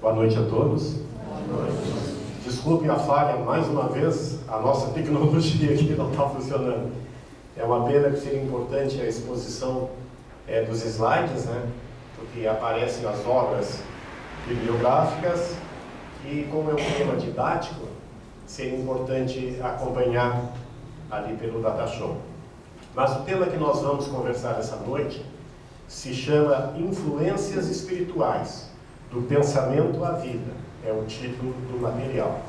Boa noite a todos. Desculpe a falha, mais uma vez, a nossa tecnologia aqui não está funcionando. É uma pena que seria importante a exposição dos slides, né? Porque aparecem as obras bibliográficas e, como é um tema didático, seria importante acompanhar ali pelo Data Show. Mas o tema que nós vamos conversar essa noite se chama Influências Espirituais, do Pensamento à Vida. É o título do material.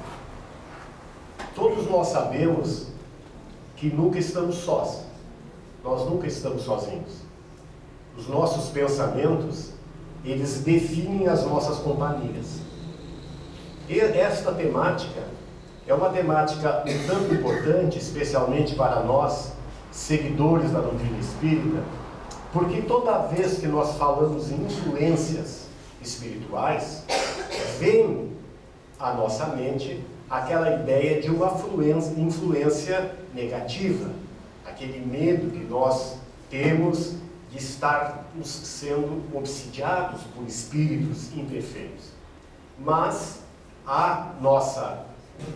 Todos nós sabemos que nunca estamos sós. Nós nunca estamos sozinhos. Os nossos pensamentos, eles definem as nossas companhias. E esta temática é uma temática um tanto importante, especialmente para nós, seguidores da doutrina espírita, porque toda vez que nós falamos em influências espirituais, vem à nossa mente aquela ideia de uma influência negativa, aquele medo que nós temos de estarmos sendo obsidiados por espíritos imperfeitos. Mas a nossa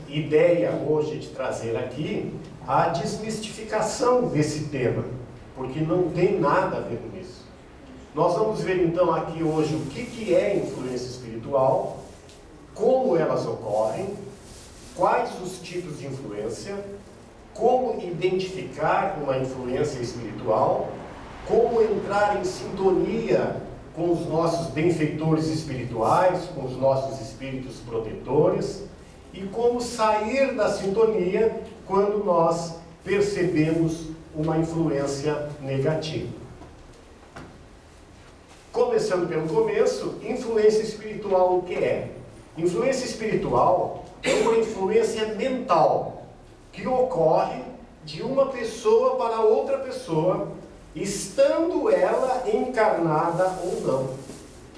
ideia hoje de trazer aqui a desmistificação desse tema, porque não tem nada a ver com isso. Nós vamos ver então aqui hoje o que é influência espiritual, como elas ocorrem, quais os tipos de influência, como identificar uma influência espiritual, como entrar em sintonia com os nossos benfeitores espirituais, com os nossos espíritos protetores, e como sair da sintonia quando nós percebemos uma influência negativa. Começando pelo começo, influência espiritual o que é? Influência espiritual é uma influência mental que ocorre de uma pessoa para outra pessoa, estando ela encarnada ou não,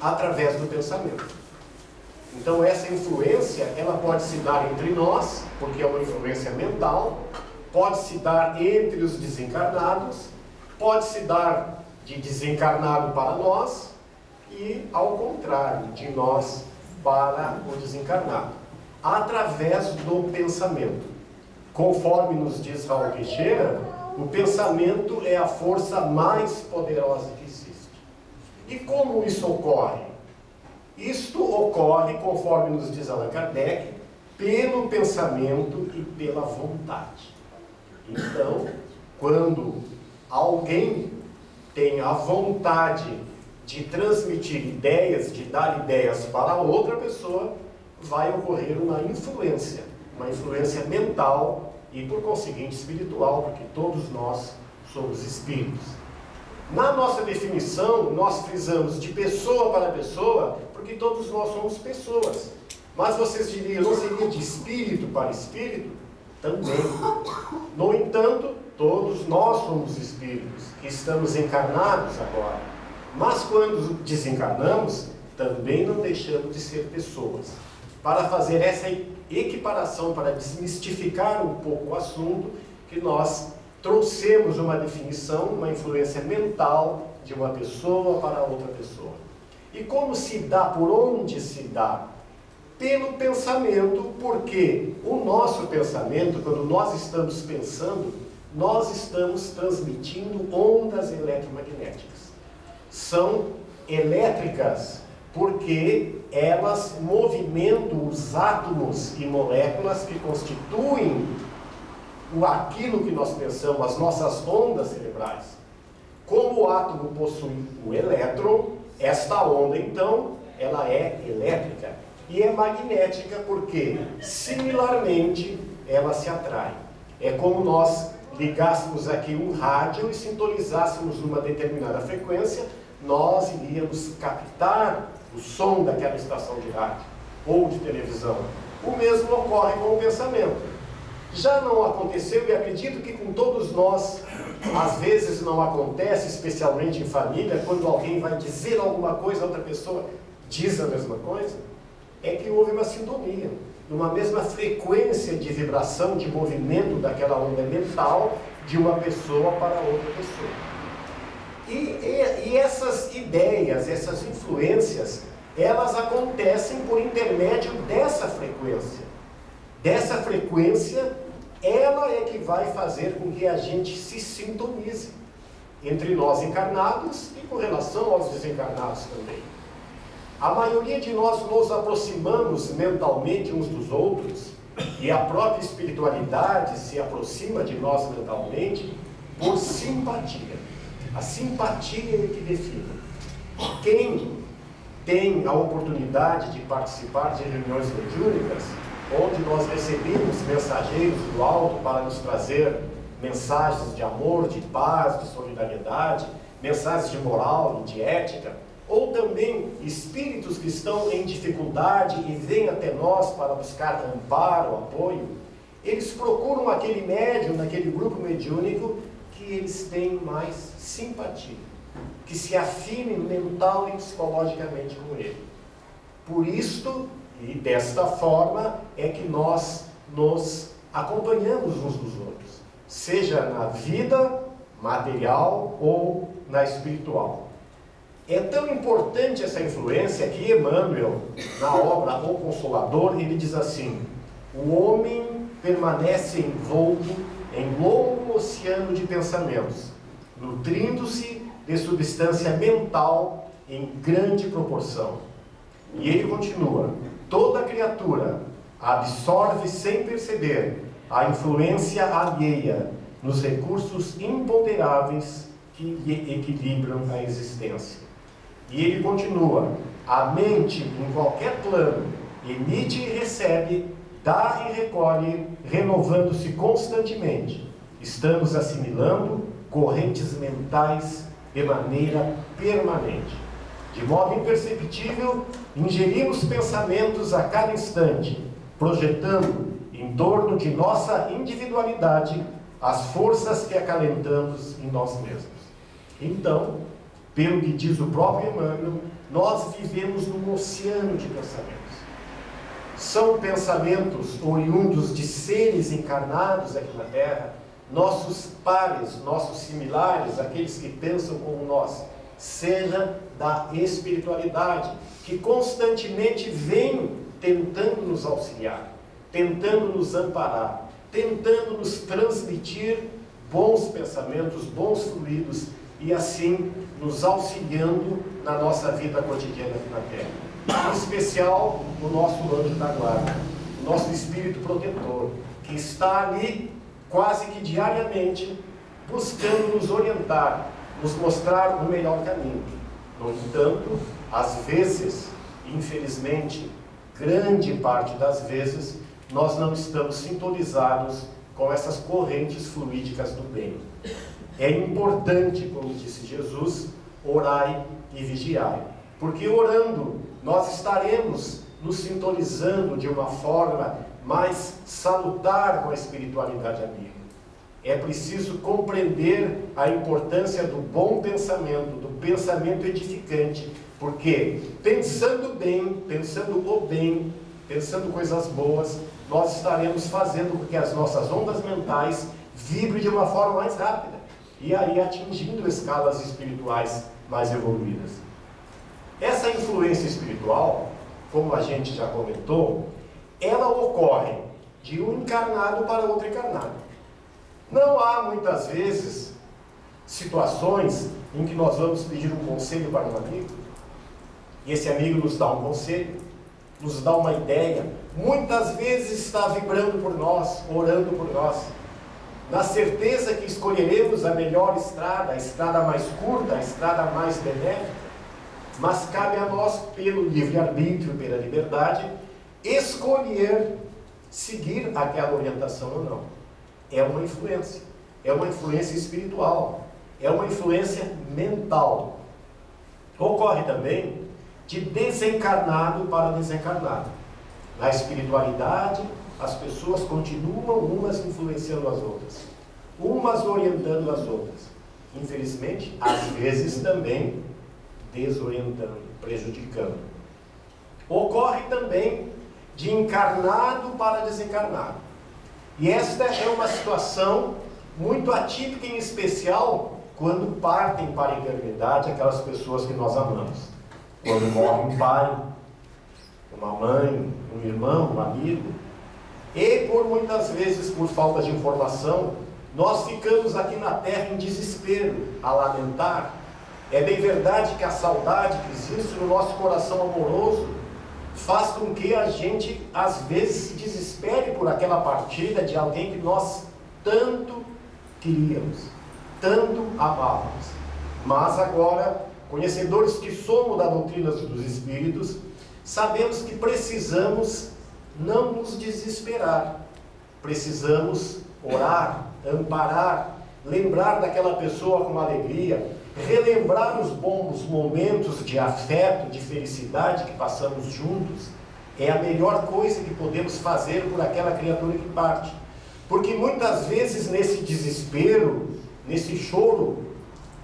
através do pensamento. Então essa influência, ela pode se dar entre nós, porque é uma influência mental, pode se dar entre os desencarnados, pode se dar de desencarnado para nós e, ao contrário, de nós para o desencarnado, através do pensamento. Conforme nos diz Raul Teixeira, o pensamento é a força mais poderosa que existe. E como isso ocorre? Isto ocorre, conforme nos diz Allan Kardec, pelo pensamento e pela vontade. Então, quando alguém tem a vontade de transmitir ideias, de dar ideias para outra pessoa, vai ocorrer uma influência mental e, por conseguinte, espiritual, porque todos nós somos espíritos. Na nossa definição, nós frisamos de pessoa para pessoa, porque todos nós somos pessoas. Mas vocês diriam, não seria de espírito para espírito? Também. No entanto, todos nós somos espíritos, que estamos encarnados agora. Mas quando desencarnamos, também não deixamos de ser pessoas. Para fazer essa equiparação, para desmistificar um pouco o assunto, que nós trouxemos uma definição, uma influência mental de uma pessoa para outra pessoa. E como se dá, por onde se dá? Pelo pensamento, porque o nosso pensamento, quando nós estamos pensando, nós estamos transmitindo ondas eletromagnéticas. São elétricas porque elas movimentam os átomos e moléculas que constituem aquilo que nós pensamos, as nossas ondas cerebrais. Como o átomo possui o elétron, esta onda, então, ela é elétrica. E é magnética porque, similarmente, ela se atrai. É como nós ligássemos aqui um rádio e sintonizássemos numa determinada frequência, nós iríamos captar o som daquela estação de rádio ou de televisão. O mesmo ocorre com o pensamento. Já não aconteceu, e acredito que com todos nós, às vezes não acontece, especialmente em família, quando alguém vai dizer alguma coisa, a outra pessoa diz a mesma coisa, é que houve uma sintonia, numa mesma frequência de vibração, de movimento daquela onda mental de uma pessoa para outra pessoa. E essas ideias, essas influências, elas acontecem por intermédio dessa frequência. Dessa frequência, ela é que vai fazer com que a gente se sintonize entre nós encarnados e com relação aos desencarnados também. A maioria de nós nos aproximamos mentalmente uns dos outros, e a própria espiritualidade se aproxima de nós mentalmente por simpatia. A simpatia é que define. Quem tem a oportunidade de participar de reuniões mediúnicas, onde nós recebemos mensageiros do alto para nos trazer mensagens de amor, de paz, de solidariedade, mensagens de moral e de ética, ou também espíritos que estão em dificuldade e vêm até nós para buscar amparo, apoio, eles procuram aquele médium, naquele grupo mediúnico, que eles têm mais simpatia, que se afinem mental e psicologicamente com ele. Por isto, e desta forma, é que nós nos acompanhamos uns dos outros, seja na vida material ou na espiritual. É tão importante essa influência que Emmanuel, na obra O Consolador, ele diz assim: o homem permanece envolto em longo oceano de pensamentos, nutrindo-se de substância mental em grande proporção. E ele continua: toda criatura absorve sem perceber a influência alheia nos recursos imponderáveis que lhe equilibram a existência. E ele continua: a mente, em qualquer plano, emite e recebe, dá e recolhe, renovando-se constantemente. Estamos assimilando correntes mentais de maneira permanente. De modo imperceptível, ingerimos pensamentos a cada instante, projetando em torno de nossa individualidade as forças que acalentamos em nós mesmos. Então, pelo que diz o próprio Emmanuel, nós vivemos num oceano de pensamentos. São pensamentos oriundos de seres encarnados aqui na Terra, nossos pares, nossos similares, aqueles que pensam como nós, seja da espiritualidade, que constantemente vem tentando nos auxiliar, tentando nos amparar, tentando nos transmitir bons pensamentos, bons fluidos, e assim nos auxiliando na nossa vida cotidiana aqui na Terra. Em especial o nosso anjo da guarda, o nosso espírito protetor, que está ali quase que diariamente buscando nos orientar, nos mostrar o melhor caminho. No entanto, às vezes, infelizmente, grande parte das vezes, nós não estamos sintonizados com essas correntes fluídicas do bem. É importante, como disse Jesus, orai e vigiai, porque orando nós estaremos nos sintonizando de uma forma mais salutar com a espiritualidade amiga. É preciso compreender a importância do bom pensamento, do pensamento edificante, porque pensando bem, pensando o bem, pensando coisas boas, nós estaremos fazendo com que as nossas ondas mentais vibrem de uma forma mais rápida, e aí atingindo escalas espirituais mais evoluídas. Essa influência espiritual, como a gente já comentou, ela ocorre de um encarnado para outro encarnado. Não há muitas vezes situações em que nós vamos pedir um conselho para um amigo, e esse amigo nos dá um conselho, nos dá uma ideia, muitas vezes está vibrando por nós, orando por nós, na certeza que escolheremos a melhor estrada, a estrada mais curta, a estrada mais benéfica, mas cabe a nós, pelo livre-arbítrio, pela liberdade, escolher seguir aquela orientação ou não. É uma influência espiritual, é uma influência mental. Ocorre também de desencarnado para desencarnado. Na espiritualidade, as pessoas continuam umas influenciando as outras, umas orientando as outras. Infelizmente, às vezes também desorientando, prejudicando. Ocorre também de encarnado para desencarnado. E esta é uma situação muito atípica, em especial quando partem para a eternidade aquelas pessoas que nós amamos. quando morre um pai, uma mãe, um irmão, um amigo. E por muitas vezes, por falta de informação, nós ficamos aqui na terra em desespero, a lamentar. É bem verdade que a saudade que existe no nosso coração amoroso faz com que a gente, às vezes, se desespere por aquela partida de alguém que nós tanto queríamos, tanto amávamos. Mas agora, conhecedores que somos da doutrina dos Espíritos, sabemos que precisamos não nos desesperar. Precisamos orar, amparar, lembrar daquela pessoa com alegria, relembrar os bons momentos de afeto, de felicidade que passamos juntos. É a melhor coisa que podemos fazer por aquela criatura que parte. Porque muitas vezes nesse desespero, nesse choro,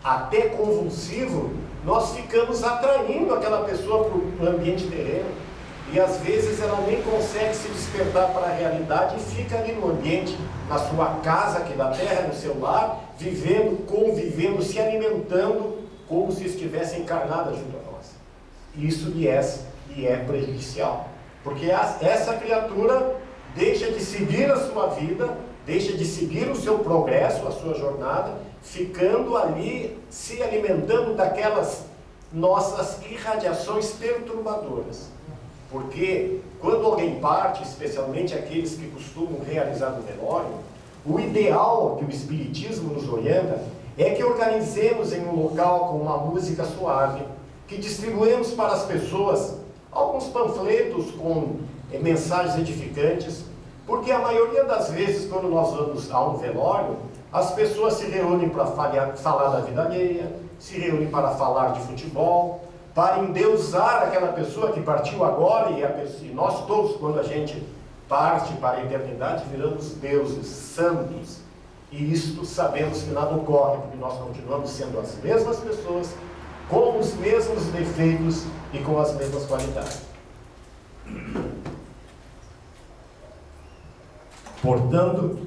até convulsivo, nós ficamos atraindo aquela pessoa para o ambiente terreno. E às vezes ela nem consegue se despertar para a realidade e fica ali no ambiente, na sua casa aqui da terra, no seu lar, vivendo, convivendo, se alimentando, como se estivesse encarnada junto a nós. Isso lhe é prejudicial. Porque essa criatura deixa de seguir a sua vida, deixa de seguir o seu progresso, a sua jornada, ficando ali, se alimentando daquelas nossas irradiações perturbadoras. Porque quando alguém parte, especialmente aqueles que costumam realizar o velório, o ideal que o Espiritismo nos orienta é que organizemos em um local com uma música suave, que distribuímos para as pessoas alguns panfletos com mensagens edificantes, porque a maioria das vezes, quando nós vamos a um velório, as pessoas se reúnem para falar da vida alheia, se reúnem para falar de futebol, para endeusar aquela pessoa que partiu agora, e nós todos, quando a gente parte para a eternidade, viramos deuses, santos. E isto sabemos que nada ocorre, porque nós continuamos sendo as mesmas pessoas, com os mesmos defeitos e com as mesmas qualidades. Portanto,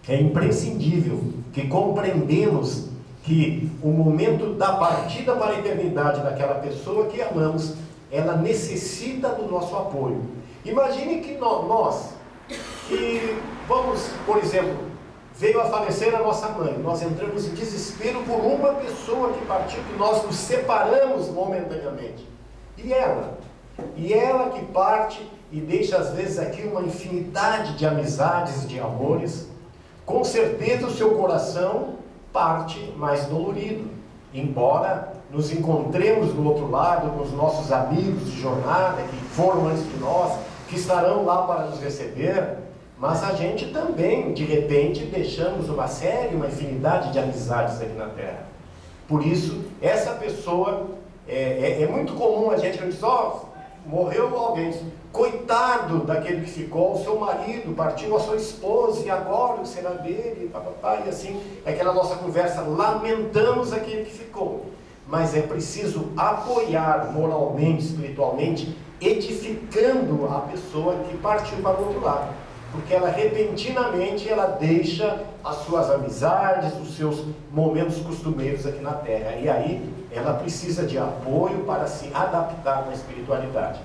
é imprescindível que compreendemos que o momento da partida para a eternidade daquela pessoa que amamos, ela necessita do nosso apoio. Imagine que nós, que vamos, por exemplo, veio a falecer a nossa mãe, nós entramos em desespero por uma pessoa que partiu, que nós nos separamos momentaneamente. E ela que parte e deixa às vezes aqui uma infinidade de amizades, de amores, com certeza o seu coração parte mais dolorido, embora nos encontremos do outro lado com os nossos amigos de jornada, que foram antes de nós, que estarão lá para nos receber, mas a gente também, de repente, deixamos uma infinidade de amizades aqui na Terra. Por isso, essa pessoa, é muito comum a gente dizer, morreu alguém, coitado daquele que ficou, o seu marido, partiu a sua esposa, e agora o que será dele, e assim, aquela nossa conversa, lamentamos aquele que ficou. Mas é preciso apoiar moralmente, espiritualmente, edificando a pessoa que partiu para o outro lado. Porque ela repentinamente, ela deixa as suas amizades, os seus momentos costumeiros aqui na Terra. E aí, ela precisa de apoio para se adaptar na espiritualidade.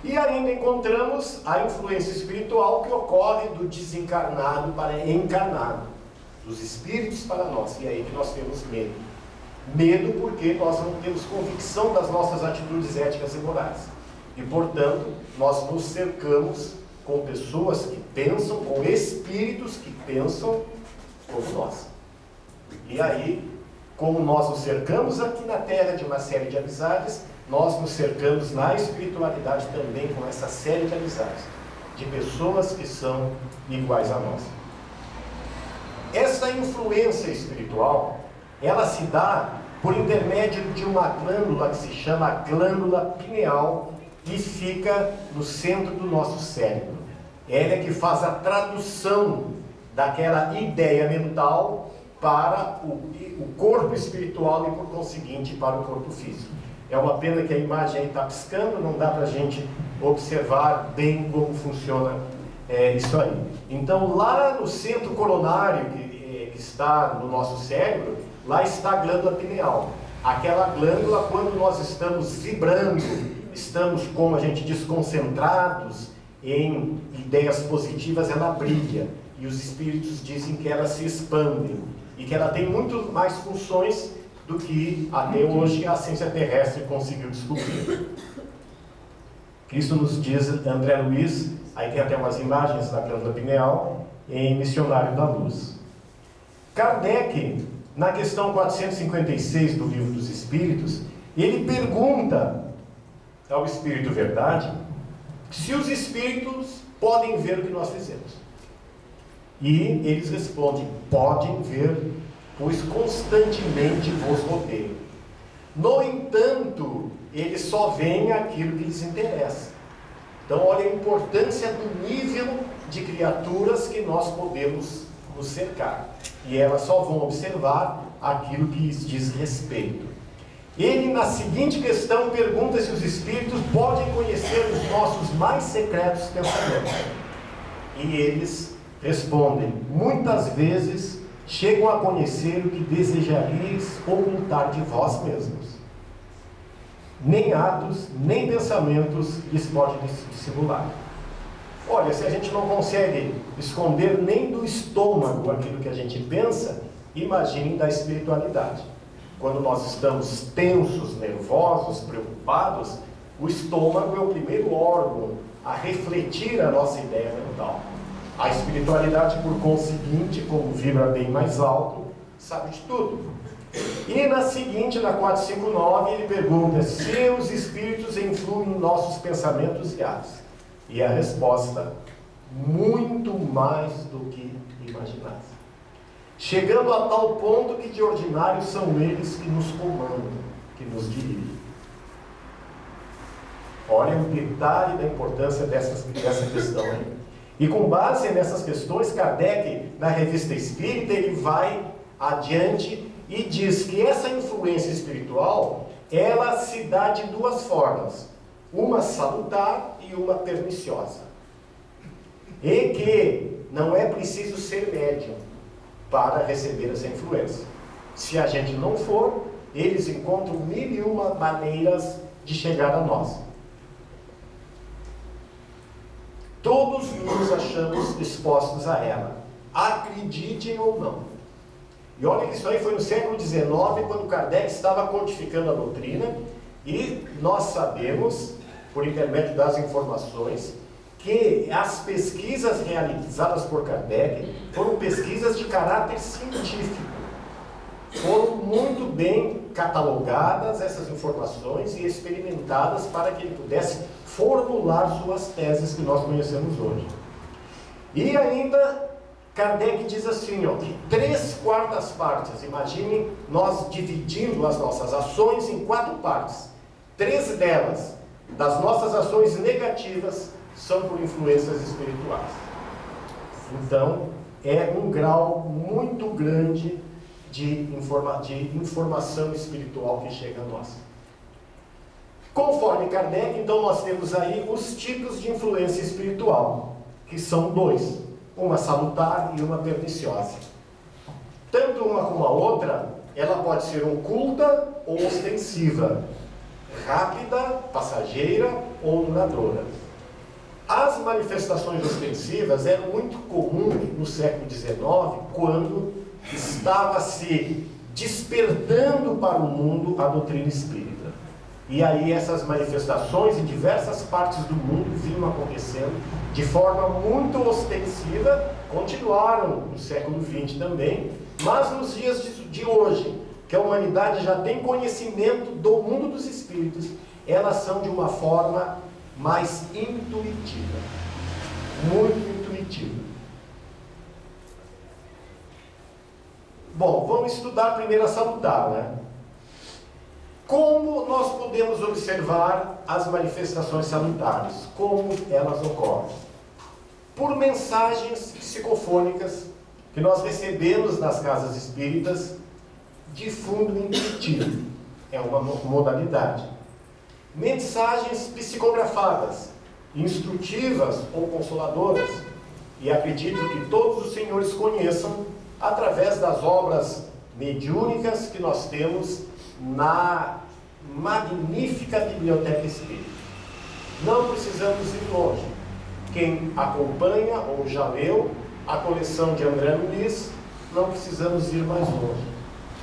E ainda encontramos a influência espiritual que ocorre do desencarnado para encarnado, dos espíritos para nós. E é aí que nós temos medo. Medo porque nós não temos convicção das nossas atitudes éticas e morais. E, portanto, nós nos cercamos com pessoas que pensam, com espíritos que pensam como nós. E aí, como nós nos cercamos aqui na Terra de uma série de amizades, nós nos cercamos na espiritualidade também com essa série de amizades, de pessoas que são iguais a nós. Essa influência espiritual, ela se dá por intermédio de uma glândula que se chama glândula pineal, que fica no centro do nosso cérebro. Ela é que faz a tradução daquela ideia mental para o corpo espiritual e, por conseguinte, para o corpo físico. É uma pena que a imagem aí está piscando, não dá para a gente observar bem como funciona isso aí. Então, lá no centro coronário, que está no nosso cérebro, lá está a glândula pineal. Aquela glândula, quando nós estamos vibrando, estamos, como a gente diz, concentrados em ideias positivas, ela brilha. E os espíritos dizem que ela se expande e que ela tem muito mais funções do que até hoje a ciência terrestre conseguiu descobrir. Isso nos diz André Luiz, aí tem até umas imagens da glândula pineal, em Missionário da Luz. Kardec, na questão 456 do Livro dos Espíritos, ele pergunta ao Espírito Verdade se os espíritos podem ver o que nós fizemos. E eles respondem: podem ver, pois constantemente vos rodeio. No entanto, eles só veem aquilo que lhes interessa. Então, olha a importância do nível de criaturas que nós podemos nos cercar. E elas só vão observar aquilo que lhes diz respeito. Ele, na seguinte questão, pergunta se os espíritos podem conhecer os nossos mais secretos pensamentos. E eles respondem: muitas vezes chegam a conhecer o que desejarias ocultar de vós mesmos. Nem atos, nem pensamentos lhes podem dissimular. Olha, se a gente não consegue esconder nem do estômago aquilo que a gente pensa, imagine da espiritualidade. Quando nós estamos tensos, nervosos, preocupados, o estômago é o primeiro órgão a refletir a nossa ideia mental. A espiritualidade, por conseguinte, como vibra bem mais alto, sabe de tudo. E na seguinte, na 459, ele pergunta se os espíritos influem em nossos pensamentos e atos. E a resposta: muito mais do que imaginais. Chegando a tal ponto que de ordinário são eles que nos comandam, que nos dirigem. Olha o detalhe da importância dessa questão aí. E com base nessas questões, Kardec, na Revista Espírita, ele vai adiante e diz que essa influência espiritual, ela se dá de duas formas: uma salutar e uma perniciosa. E que não é preciso ser médium para receber essa influência. Se a gente não for, eles encontram 1001 maneiras de chegar a nós. Todos nos achamos expostos a ela, acreditem ou não. E olha que isso aí foi no século XIX, quando Kardec estava codificando a doutrina, e nós sabemos, por intermédio das informações, que as pesquisas realizadas por Kardec foram pesquisas de caráter científico. Foram muito bem catalogadas essas informações e experimentadas para que ele pudesse formular suas teses que nós conhecemos hoje. E ainda Kardec diz assim, ó, que 3/4 partes, imaginem nós dividindo as nossas ações em 4 partes. 3 delas, das nossas ações negativas, são por influências espirituais. Então, é um grau muito grande de informação espiritual que chega a nós. Conforme Kardec, então nós temos aí os tipos de influência espiritual, que são 2, uma salutar e uma perniciosa. Tanto uma como a outra, ela pode ser oculta ou ostensiva, rápida, passageira ou duradoura. As manifestações ostensivas eram muito comuns no século XIX, quando estava se despertando para o mundo a doutrina espírita. E aí essas manifestações em diversas partes do mundo vinham acontecendo de forma muito ostensiva, continuaram no século XX também, mas nos dias de hoje, que a humanidade já tem conhecimento do mundo dos espíritos, elas são de uma forma mais intuitiva, muito intuitiva. Bom, vamos estudar primeiro a salutar, né? Como nós podemos observar as manifestações salutares? Como elas ocorrem? Por mensagens psicofônicas que nós recebemos nas casas espíritas de fundo intuitivo. É uma modalidade. Mensagens psicografadas, instrutivas ou consoladoras. E acredito que todos os senhores conheçam através das obras mediúnicas que nós temos na magnífica biblioteca espírita. Não precisamos ir longe. Quem acompanha ou já leu a coleção de André Luiz, não precisamos ir mais longe.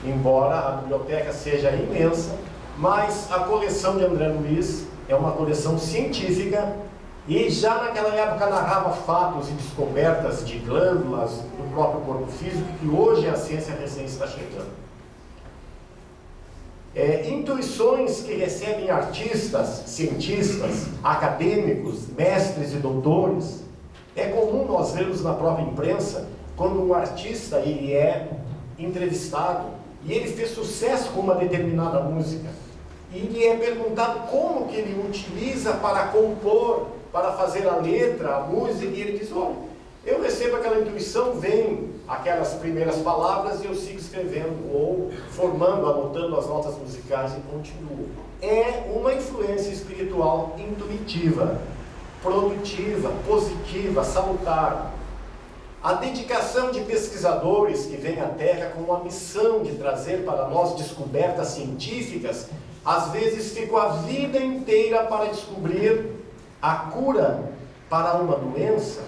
Embora a biblioteca seja imensa, mas a coleção de André Luiz é uma coleção científica e já naquela época narrava fatos e descobertas de glândulas do próprio corpo físico que hoje a ciência recém está chegando. Intuições que recebem artistas, cientistas, acadêmicos, mestres e doutores. É comum nós vermos na própria imprensa quando um artista ele é entrevistado e ele fez sucesso com uma determinada música e lhe é perguntado como que ele utiliza para compor, para fazer a letra, a música, e ele diz: olha, eu recebo aquela intuição, vem aquelas primeiras palavras e eu sigo escrevendo, ou formando, anotando as notas musicais e continuo. É uma influência espiritual intuitiva, produtiva, positiva, salutar. A dedicação de pesquisadores que vêm à Terra com a missão de trazer para nós descobertas científicas, às vezes ficam a vida inteira para descobrir a cura para uma doença,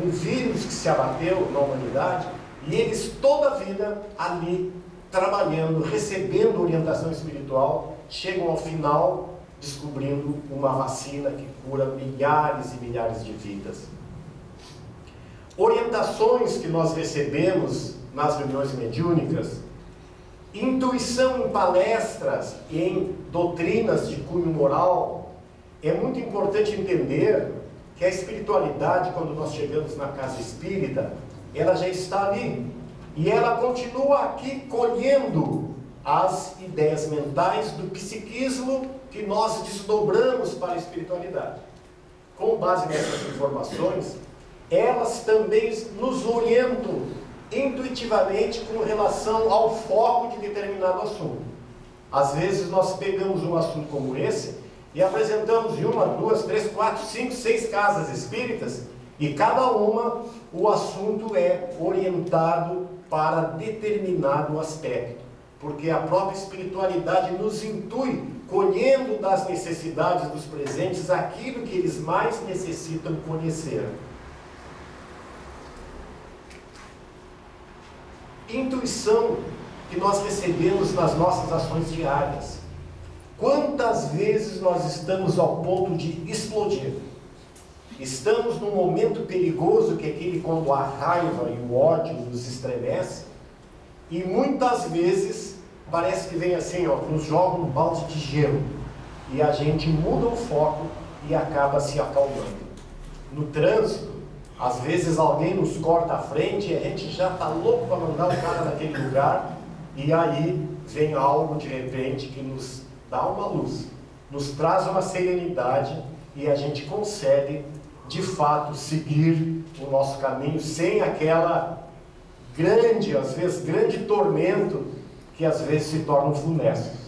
um vírus que se abateu na humanidade, e eles toda a vida ali trabalhando, recebendo orientação espiritual, chegam ao final descobrindo uma vacina que cura milhares e milhares de vidas. Orientações que nós recebemos nas reuniões mediúnicas, intuição em palestras e em doutrinas de cunho moral. É muito importante entender que a espiritualidade, quando nós chegamos na casa espírita, ela já está ali. E ela continua aqui colhendo as ideias mentais do psiquismo que nós desdobramos para a espiritualidade. Com base nessas informações, elas também nos orientam intuitivamente com relação ao foco de determinado assunto. Às vezes nós pegamos um assunto como esse e apresentamos em 1, 2, 3, 4, 5, 6 casas espíritas, e cada uma o assunto é orientado para determinado aspecto, porque a própria espiritualidade nos intui, colhendo das necessidades dos presentes aquilo que eles mais necessitam conhecer. Intuição que nós recebemos nas nossas ações diárias. Quantas vezes nós estamos ao ponto de explodir? Estamos num momento perigoso, que é aquele quando a raiva e o ódio nos estremece, e muitas vezes parece que vem assim, nos joga um balde de gelo, e a gente muda o foco e acaba se acalmando. No trânsito, às vezes alguém nos corta a frente e a gente já está louco para mandar o cara naquele lugar, e aí vem algo de repente que nos dá uma luz, nos traz uma serenidade, e a gente consegue de fato seguir o nosso caminho sem aquela grande, às vezes grande tormento que às vezes se tornam funestos.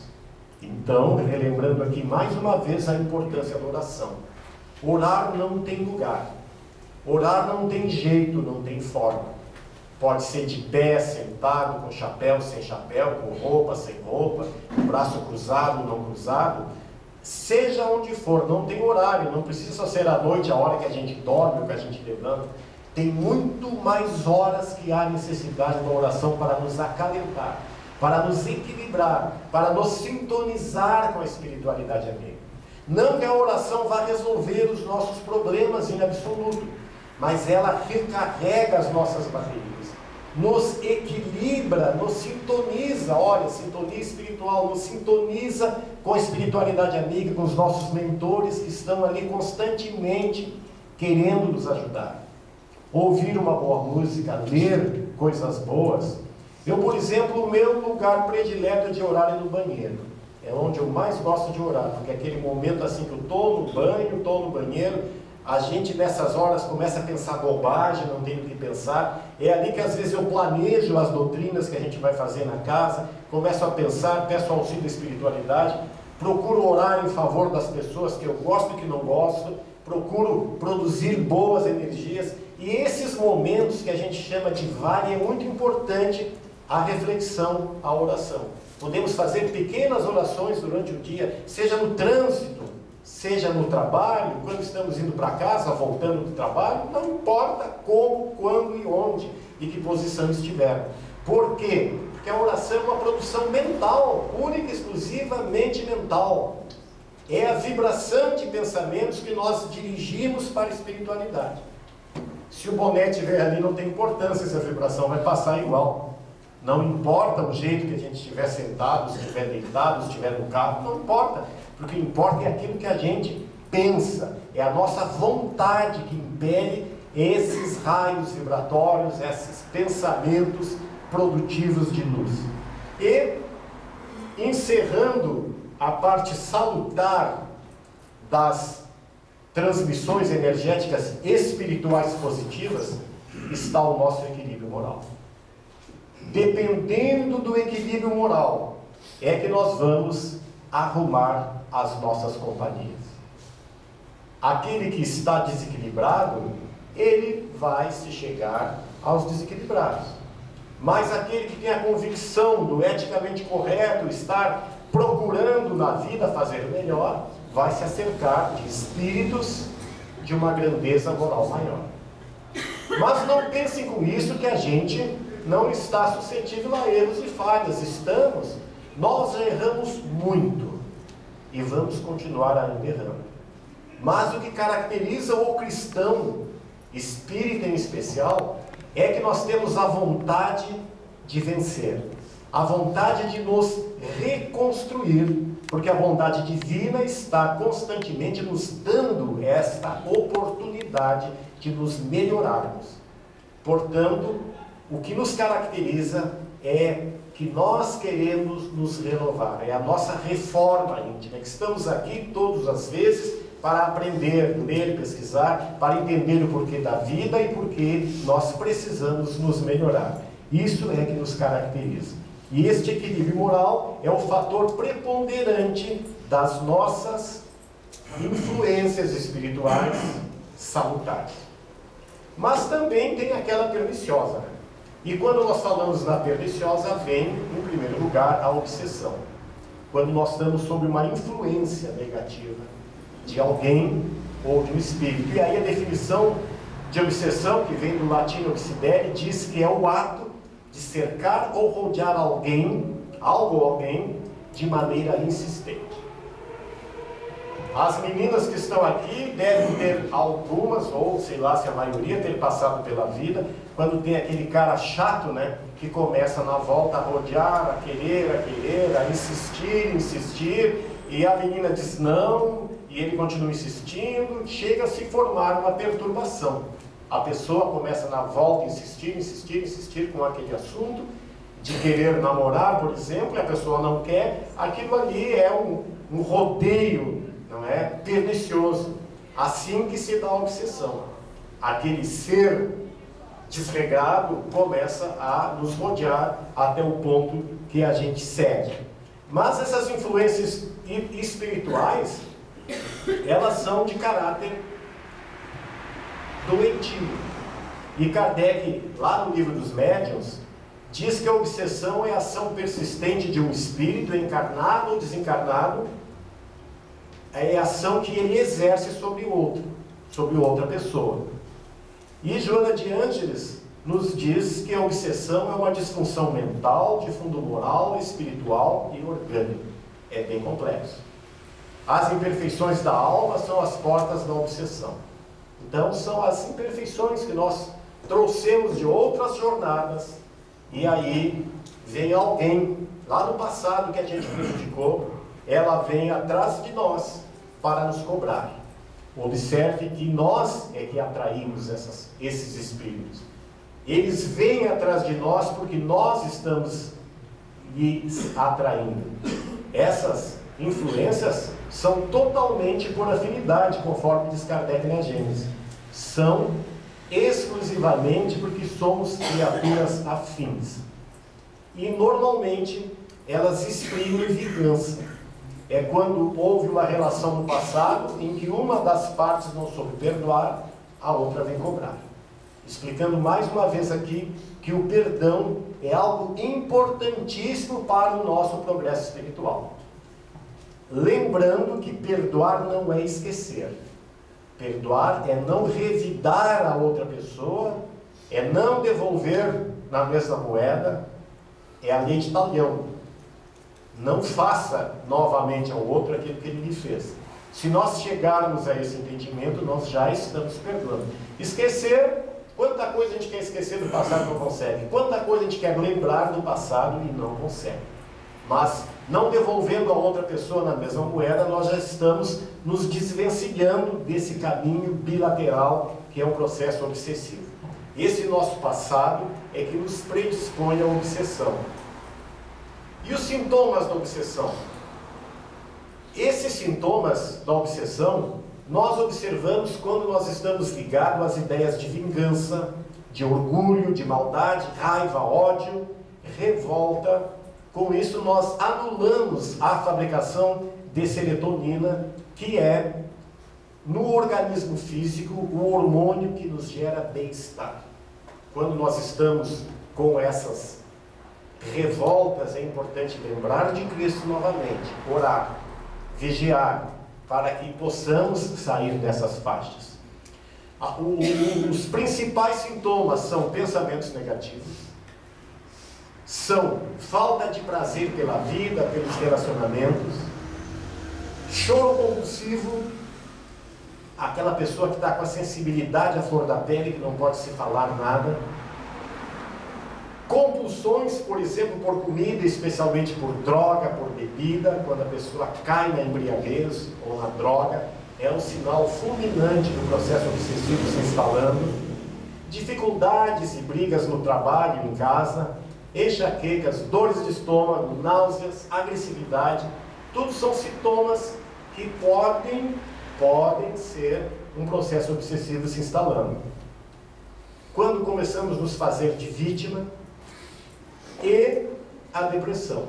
Então, relembrando aqui mais uma vez a importância da oração. Orar não tem lugar. Orar não tem jeito, não tem forma. Pode ser de pé, sentado, com chapéu, sem chapéu, com roupa, sem roupa, braço cruzado, não cruzado. Seja onde for, não tem horário, não precisa só ser à noite, a hora que a gente dorme ou que a gente levanta. Tem muito mais horas que há necessidade da oração para nos acalentar, para nos equilibrar, para nos sintonizar com a espiritualidade amiga. Não que a oração vá resolver os nossos problemas em absoluto, mas ela recarrega as nossas baterias, nos equilibra, nos sintoniza, olha, sintonia espiritual, nos sintoniza com a espiritualidade amiga, com os nossos mentores que estão ali constantemente querendo nos ajudar. Ouvir uma boa música, ler coisas boas. Eu, por exemplo, o meu lugar predileto de orar é no banheiro. É onde eu mais gosto de orar, porque é aquele momento assim que eu estou no banho, estou no banheiro, a gente nessas horas começa a pensar bobagem, não tem o que pensar. É ali que às vezes eu planejo as doutrinas que a gente vai fazer na casa, começo a pensar, peço auxílio da espiritualidade, procuro orar em favor das pessoas que eu gosto e que não gosto, procuro produzir boas energias. E esses momentos que a gente chama de vale, é muito importante a reflexão, a oração. Podemos fazer pequenas orações durante o dia, seja no trânsito, seja no trabalho, quando estamos indo para casa, voltando do trabalho, não importa como, quando e onde e que posição estiver. Por quê? Porque a oração é uma produção mental, única e exclusivamente mental. É a vibração de pensamentos que nós dirigimos para a espiritualidade. Se o boné estiver ali, não tem importância se a vibração vai passar igual. Não importa o jeito que a gente estiver sentado, se estiver deitado, se estiver no carro, não importa. Porque o que importa é aquilo que a gente pensa. É a nossa vontade que impele esses raios vibratórios, esses pensamentos produtivos de luz. E, encerrando a parte salutar das transmissões energéticas espirituais positivas, está o nosso equilíbrio moral. Dependendo do equilíbrio moral, é que nós vamos arrumar as nossas companhias. Aquele que está desequilibrado, ele vai se chegar aos desequilibrados. Mas aquele que tem a convicção do eticamente correto, estar procurando na vida fazer o melhor, vai se acercar de espíritos de uma grandeza moral maior. Mas não pensem com isso que a gente não está suscetível a erros e falhas. Estamos. Nós erramos muito e vamos continuar ainda errando. Mas o que caracteriza o cristão, espírita em especial, é que nós temos a vontade de vencer, a vontade de nos reconstruir, porque a vontade divina está constantemente nos dando esta oportunidade de nos melhorarmos. Portanto, o que nos caracteriza é que nós queremos nos renovar, é a nossa reforma íntima, que estamos aqui todas as vezes para aprender, ler, pesquisar, para entender o porquê da vida e porquê nós precisamos nos melhorar. Isso é que nos caracteriza. E este equilíbrio moral é o fator preponderante das nossas influências espirituais salutares. Mas também tem aquela perniciosa, né? E quando nós falamos na perniciosa, vem, em primeiro lugar, a obsessão. Quando nós estamos sob uma influência negativa de alguém ou de um espírito. E aí a definição de obsessão, que vem do latim obsidere, diz que é o ato de cercar ou rodear alguém, algo ou alguém, de maneira insistente. As meninas que estão aqui devem ter algumas, ou sei lá se a maioria, ter passado pela vida, quando tem aquele cara chato, né, que começa na volta a rodear, a querer, a insistir, e a menina diz não, e ele continua insistindo, chega a se formar uma perturbação. A pessoa começa na volta a insistir com aquele assunto, de querer namorar, por exemplo, e a pessoa não quer, aquilo ali é um rodeio, não é? Pernicioso. Assim que se dá a obsessão. Aquele ser desregrado começa a nos rodear até o ponto que a gente cede. Mas essas influências espirituais, elas são de caráter doentio. E Kardec, lá no livro dos médiuns, diz que a obsessão é a ação persistente de um espírito encarnado ou desencarnado, é a ação que ele exerce sobre outra pessoa. E Joana de Ângeles nos diz que a obsessão é uma disfunção mental, de fundo moral, espiritual e orgânico. É bem complexo. As imperfeições da alma são as portas da obsessão. Então são as imperfeições que nós trouxemos de outras jornadas, e aí vem alguém lá no passado que a gente prejudicou, ela vem atrás de nós para nos cobrar. Observe que nós é que atraímos esses espíritos. Eles vêm atrás de nós porque nós estamos lhes atraindo. Essas influências são totalmente por afinidade, conforme diz Kardec na Gênesis. São exclusivamente porque somos criaturas afins. E normalmente elas exprimem vingança. É quando houve uma relação no passado em que uma das partes não soube perdoar, a outra vem cobrar. explicando mais uma vez aqui que o perdão é algo importantíssimo para o nosso progresso espiritual. Lembrando que perdoar não é esquecer. Perdoar é não revidar a outra pessoa, é não devolver na mesma moeda, é a lei de Talião. Não faça novamente ao outro aquilo que ele lhe fez. Se nós chegarmos a esse entendimento, nós já estamos perdoando. Esquecer, quanta coisa a gente quer esquecer do passado e não consegue. Quanta coisa a gente quer lembrar do passado e não consegue. Mas, não devolvendo a outra pessoa na mesma moeda, nós já estamos nos desvencilhando desse caminho bilateral que é um processo obsessivo. Esse nosso passado é que nos predispõe à obsessão. E os sintomas da obsessão? Esses sintomas da obsessão, nós observamos quando nós estamos ligados às ideias de vingança, de orgulho, de maldade, raiva, ódio, revolta. Com isso, nós anulamos a fabricação de serotonina, que é, no organismo físico, o hormônio que nos gera bem-estar. Quando nós estamos com essas revoltas, é importante lembrar de Cristo novamente, orar, vigiar, para que possamos sair dessas faixas. Os principais sintomas são pensamentos negativos, são falta de prazer pela vida, pelos relacionamentos, choro compulsivo, aquela pessoa que está com a sensibilidade à flor da pele, que não pode se falar nada, compulsões, por exemplo, por comida, especialmente por droga, por bebida. Quando a pessoa cai na embriaguez ou na droga, é um sinal fulminante do processo obsessivo se instalando. Dificuldades e brigas no trabalho, em casa, enxaquecas, dores de estômago, náuseas, agressividade, tudo são sintomas que podem ser um processo obsessivo se instalando. Quando começamos a nos fazer de vítima, e a depressão.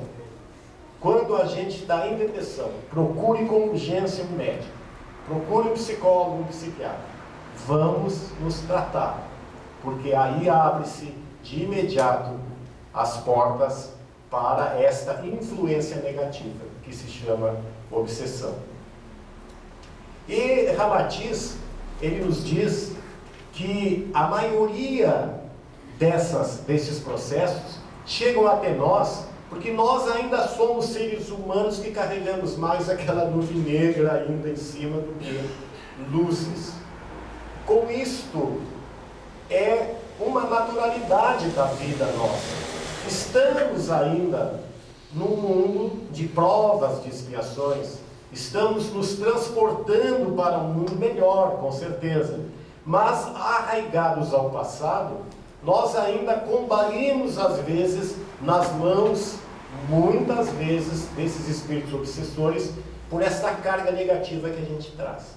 Quando a gente está em depressão, procure com urgência um médico, procure um psicólogo, um psiquiatra. Vamos nos tratar, porque aí abre-se de imediato as portas para esta influência negativa, que se chama obsessão. E Ramatiz, ele nos diz que a maioria desses processos chegam até nós, porque nós ainda somos seres humanos que carregamos mais aquela nuvem negra ainda em cima do que luzes. Com isto, é uma naturalidade da vida nossa. Estamos ainda num mundo de provas, de expiações. Estamos nos transportando para um mundo melhor, com certeza. Mas, arraigados ao passado, nós ainda combalimos, às vezes, nas mãos, muitas vezes, desses espíritos obsessores, por essa carga negativa que a gente traz.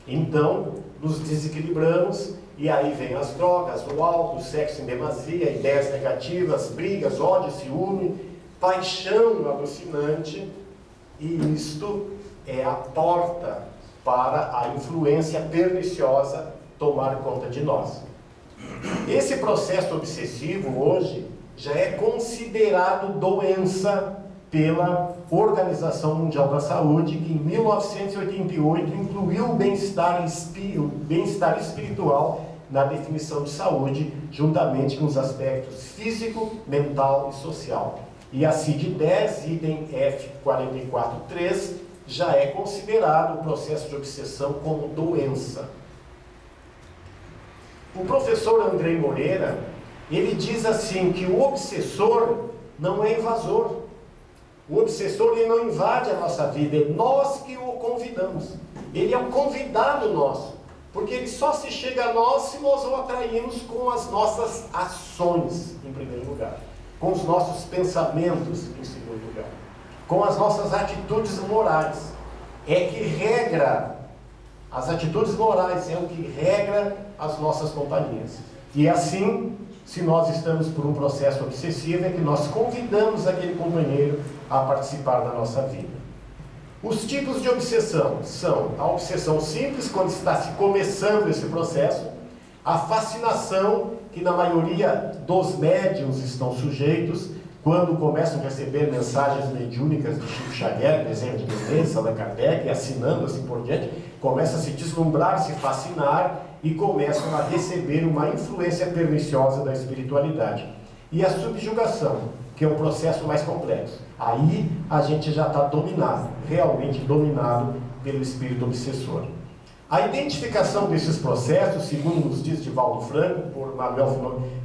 Então, nos desequilibramos, e aí vem as drogas, o álcool, o sexo em demasia, ideias negativas, brigas, ódio, ciúme, paixão alucinante, e isto é a porta para a influência perniciosa tomar conta de nós. Esse processo obsessivo hoje já é considerado doença pela Organização Mundial da Saúde, que em 1988 incluiu o bem-estar espiritual na definição de saúde, juntamente com os aspectos físico, mental e social. E a CID-10, item F44.3, já é considerado o processo de obsessão como doença. O professor Andrei Moreira, ele diz assim, que o obsessor não é invasor. O obsessor, ele não invade a nossa vida, é nós que o convidamos. Ele é um convidado nosso, porque ele só se chega a nós se nós o atraímos com as nossas ações, em primeiro lugar, com os nossos pensamentos, em segundo lugar, com as nossas atitudes morais. É que regra, as atitudes morais é o que regra as nossas companhias. E assim, se nós estamos por um processo obsessivo, é que nós convidamos aquele companheiro a participar da nossa vida. Os tipos de obsessão são a obsessão simples, quando está se começando esse processo, a fascinação que na maioria dos médiuns estão sujeitos quando começam a receber mensagens mediúnicas de Chico Xavier, Bezerra de Menezes, Allan Kardec, assinando assim por diante, começam a se deslumbrar, se fascinar e começam a receber uma influência perniciosa da espiritualidade. E a subjugação, que é um processo mais complexo. Aí a gente já está dominado, realmente dominado pelo espírito obsessor. A identificação desses processos, segundo nos diz Divaldo Franco,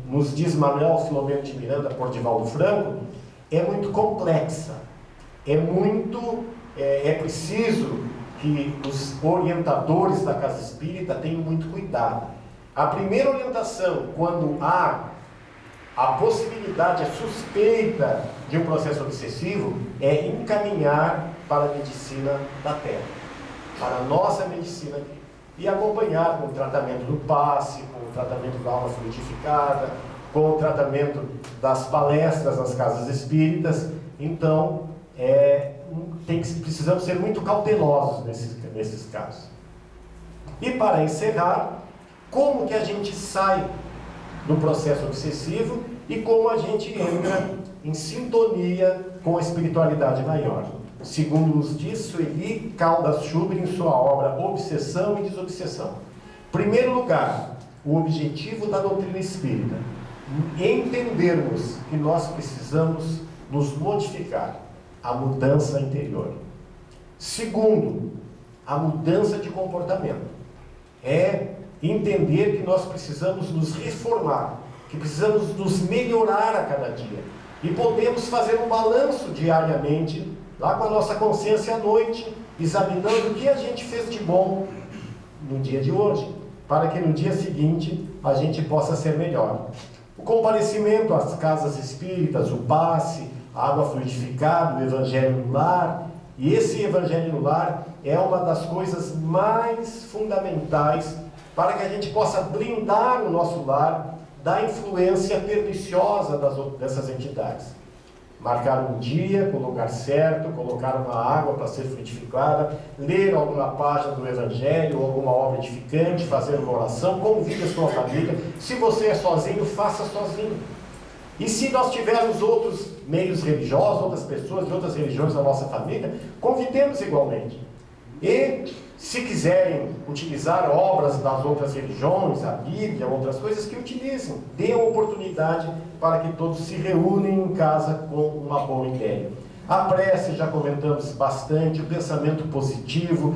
nos diz Manuel Filomeno de Miranda por Divaldo Franco, é muito complexa. É preciso que os orientadores da casa espírita tenham muito cuidado. A primeira orientação, quando há a possibilidade, a suspeita de um processo obsessivo, é encaminhar para a medicina da Terra, para a nossa medicina aqui, e acompanhar com o tratamento do passe, com o tratamento da alma fluidificada, com o tratamento das palestras nas casas espíritas. Então, precisamos ser muito cautelosos nesses casos. E para encerrar, como que a gente sai do processo obsessivo e como a gente entra em sintonia com a espiritualidade maior? Segundo nos diz Sueli Caldas Schubert em sua obra Obsessão e Desobsessão. Primeiro lugar, o objetivo da doutrina espírita: entendermos que nós precisamos nos modificar, a mudança interior. Segundo, a mudança de comportamento. É entender que nós precisamos nos reformar, que precisamos nos melhorar a cada dia. E podemos fazer um balanço diariamente, lá com a nossa consciência à noite, examinando o que a gente fez de bom no dia de hoje, para que no dia seguinte a gente possa ser melhor. O comparecimento às casas espíritas, o passe, a água fluidificada, o evangelho no lar. E esse evangelho no lar é uma das coisas mais fundamentais para que a gente possa blindar o nosso lar da influência perniciosa dessas entidades. Marcar um dia com o lugar certo, colocar uma água para ser frutificada, ler alguma página do Evangelho, ou alguma obra edificante, fazer uma oração, convide a sua família. Se você é sozinho, faça sozinho. E se nós tivermos outros meios religiosos, outras pessoas de outras religiões na nossa família, convidemos igualmente. E se quiserem utilizar obras das outras religiões, a Bíblia, outras coisas, que utilizem. Dê a oportunidade para que todos se reúnem em casa com uma boa ideia. A prece, já comentamos bastante, o pensamento positivo,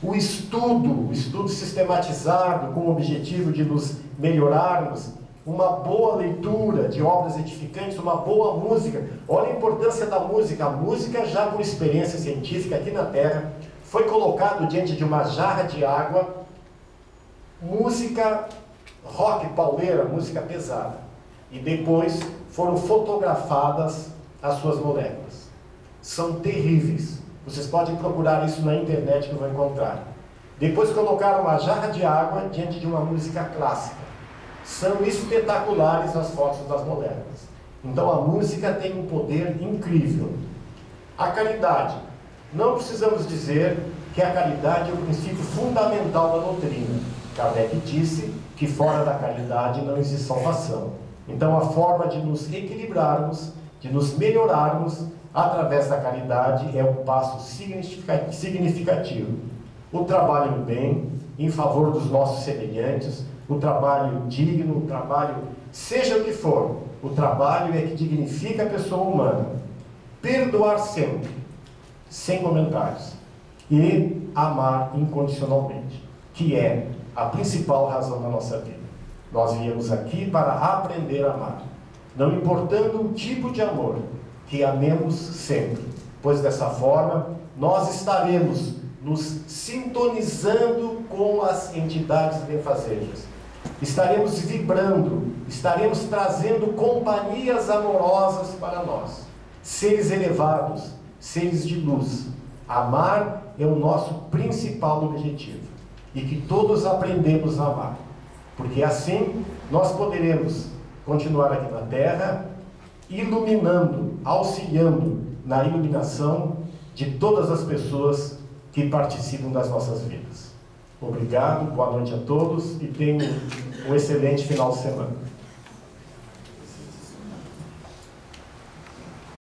o estudo sistematizado com o objetivo de nos melhorarmos, uma boa leitura de obras edificantes, uma boa música. Olha a importância da música. A música, já por experiência científica aqui na Terra, foi colocado diante de uma jarra de água, música rock pauleira, música pesada. E depois foram fotografadas as suas moléculas. São terríveis. Vocês podem procurar isso na internet que vão encontrar. Depois colocaram uma jarra de água diante de uma música clássica. São espetaculares as fotos das moléculas. Então a música tem um poder incrível. A caridade. Não precisamos dizer que a caridade é o princípio fundamental da doutrina. Kardec disse que fora da caridade não existe salvação. Então a forma de nos equilibrarmos, de nos melhorarmos através da caridade é um passo significativo. O trabalho no bem, em favor dos nossos semelhantes, o trabalho digno, o trabalho, seja o que for, o trabalho é que dignifica a pessoa humana. Perdoar sempre, sem comentários, e amar incondicionalmente, que é a principal razão da nossa vida. Nós viemos aqui para aprender a amar, não importando o tipo de amor, que amemos sempre, pois dessa forma nós estaremos nos sintonizando com as entidades benfazejas, estaremos vibrando, estaremos trazendo companhias amorosas para nós, seres elevados, seres de luz. Amar é o nosso principal objetivo, e que todos aprendemos a amar, porque assim nós poderemos continuar aqui na Terra, iluminando, auxiliando na iluminação de todas as pessoas que participam das nossas vidas. Obrigado, boa noite a todos, e tenham um excelente final de semana.